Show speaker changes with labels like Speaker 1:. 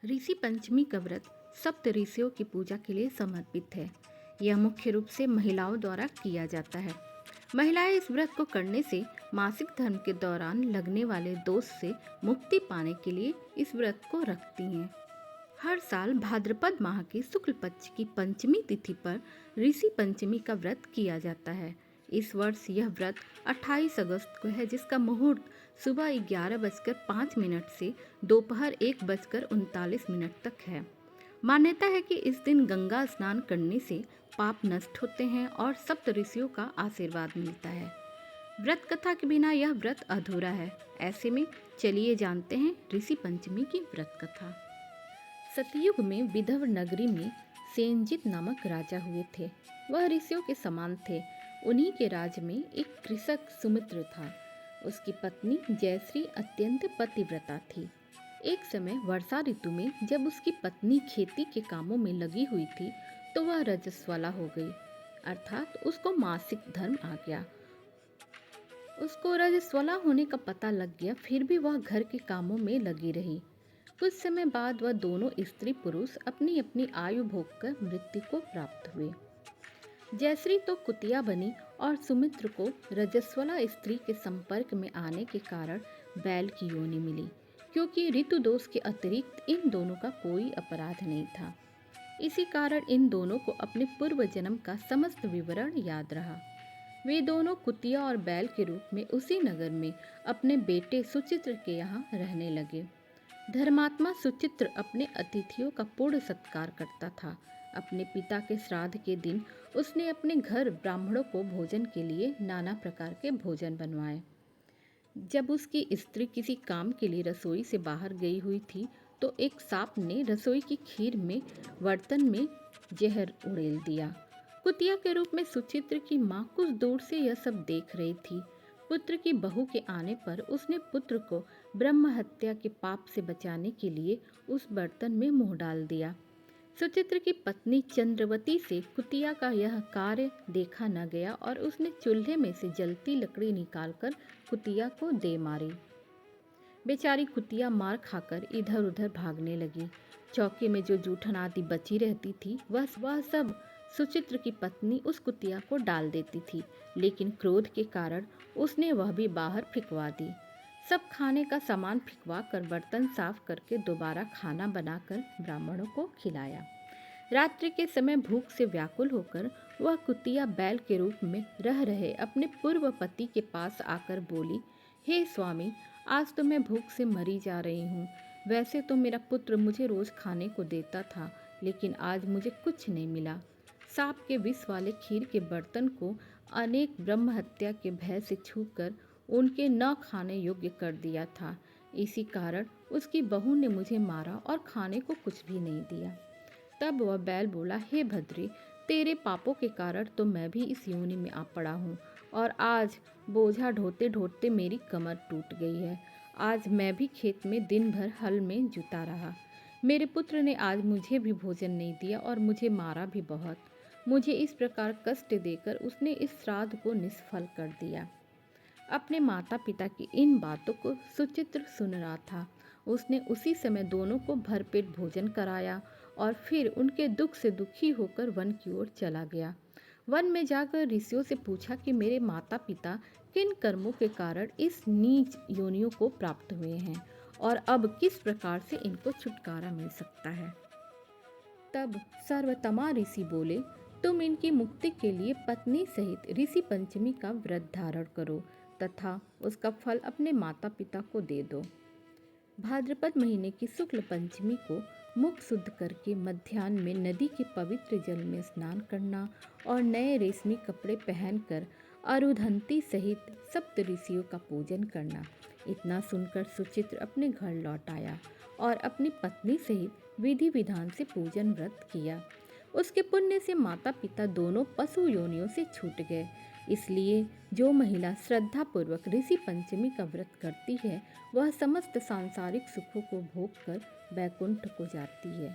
Speaker 1: ऋषि पंचमी का व्रत सप्त ऋषियों की पूजा के लिए समर्पित है। यह मुख्य रूप से महिलाओं द्वारा किया जाता है। महिलाएं इस व्रत को करने से मासिक धर्म के दौरान लगने वाले दोष से मुक्ति पाने के लिए इस व्रत को रखती हैं। हर साल भाद्रपद माह की शुक्ल पक्ष की पंचमी तिथि पर ऋषि पंचमी का व्रत किया जाता है। इस वर्ष यह व्रत 28 अगस्त को है, जिसका मुहूर्त सुबह 11:05 से दोपहर 1:39 तक है। मान्यता है कि इस दिन गंगा स्नान करने से पाप नष्ट होते हैं और सप्त ऋषियों का आशीर्वाद मिलता है। व्रत कथा के बिना यह व्रत अधूरा है। ऐसे में चलिए जानते हैं ऋषि पंचमी की व्रत कथा। सतयुग में विदर्भ नगरी में सेनजित नामक राजा हुए थे। वह ऋषियों के समान थे। उन्हीं के राज में एक कृषक सुमित्र था। उसकी पत्नी जयश्री अत्यंत पतिव्रता थी। एक समय वर्षा ऋतु में जब उसकी पत्नी खेती के कामों में लगी हुई थी तो वह रजस्वला हो गई, अर्थात उसको मासिक धर्म आ गया। उसको रजस्वला होने का पता लग गया, फिर भी वह घर के कामों में लगी रही। कुछ समय बाद वह दोनों स्त्री पुरुष अपनी अपनी आयु भोग कर मृत्यु को प्राप्त हुए। जयश्री तो कुतिया बनी और सुमित्र को रजस्वला स्त्री के संपर्क में आने के कारण बैल की योनि मिली, क्योंकि ऋतु दोष के अतिरिक्त इन दोनों का कोई अपराध नहीं था। इसी कारण इन दोनों को अपने पूर्व जन्म का समस्त विवरण याद रहा। वे दोनों कुतिया और बैल के रूप में उसी नगर में अपने बेटे सुचित्र के यहाँ रहने लगे। धर्मात्मा सुचित्र अपने अतिथियों का पूर्ण सत्कार करता था। अपने पिता के श्राद्ध के दिन उसने अपने घर ब्राह्मणों को भोजन के लिए नाना प्रकार के भोजन बनवाए। जब उसकी स्त्री किसी काम के लिए रसोई से बाहर गई हुई थी तो एक सांप ने रसोई की खीर में बर्तन में जहर उड़ेल दिया। कुतिया के रूप में सुचित्र की माँ कुछ दूर से यह सब देख रही थी। पुत्र की बहू के आने पर उसने पुत्र को ब्रह्म हत्या के पाप से बचाने के लिए उस बर्तन में मुंह डाल दिया। सुचित्र की पत्नी चंद्रवती से कुतिया का यह कार्य देखा न गया और उसने चूल्हे में से जलती लकड़ी निकालकर कुतिया को दे मारी। बेचारी कुतिया मार खाकर इधर उधर भागने लगी। चौके में जो जूठन आदि बची रहती थी वह सब सुचित्र की पत्नी उस कुतिया को डाल देती थी, लेकिन क्रोध के कारण उसने वह भी बाहर फिकवा दी। सब खाने का सामान फिकवा कर बर्तन साफ करके दोबारा खाना बनाकर ब्राह्मणों को खिलाया। रात्रि के समय भूख से व्याकुल होकर वह कुतिया बैल के रूप में रह रहे अपने पूर्व पति के पास आकर बोली, हे स्वामी, आज तो मैं भूख से मरी जा रही हूँ। वैसे तो मेरा पुत्र मुझे रोज खाने को देता था, लेकिन आज मुझे कुछ नहीं मिला। सांप के विष वाले खीर के बर्तन को अनेक ब्रह्म हत्या के भय से छूकर उनके न खाने योग्य कर दिया था। इसी कारण उसकी बहू ने मुझे मारा और खाने को कुछ भी नहीं दिया। तब वह बैल बोला, हे भद्रे, तेरे पापों के कारण तो मैं भी इस योनि में आ पड़ा हूँ और आज बोझा ढोते ढोते मेरी कमर टूट गई है। आज मैं भी खेत में दिन भर हल में जुता रहा। मेरे पुत्र ने आज मुझे भी भोजन नहीं दिया और मुझे मारा भी बहुत। मुझे इस प्रकार कष्ट देकर उसने इस श्राद्ध को निष्फल कर दिया। अपने माता पिता की इन बातों को सुचित्र सुन रहा था। उसने उसी समय दोनों को भरपेट भोजन कराया और फिर उनके दुख से दुखी होकर वन की ओर चला गया। वन में जाकर ऋषियों से पूछा कि मेरे माता पिता किन कर्मों के कारण इस नीच योनियों को प्राप्त हुए हैं और अब किस प्रकार से इनको छुटकारा मिल सकता है। तब सर्वतमा ऋषि बोले, तुम इनकी मुक्ति के लिए पत्नी सहित ऋषि पंचमी का व्रत धारण करो तथा उसका फल अपने माता पिता को दे दो। भाद्रपद महीने की शुक्ल पंचमी को मुख शुद्ध करके मध्याह्न में नदी के पवित्र जल में स्नान करना और नए रेशमी कपड़े पहनकर अरुधंती सहित सप्त ऋषियों का पूजन करना। इतना सुनकर सुचित्र अपने घर लौट आया और अपनी पत्नी सहित विधि विधान से पूजन व्रत किया। उसके पुण्य से माता पिता दोनों पशु योनियों से छूट गए। इसलिए जो महिला श्रद्धा पूर्वक ऋषि पंचमी का व्रत करती है वह समस्त सांसारिक सुखों को भोग कर वैकुंठ को जाती है।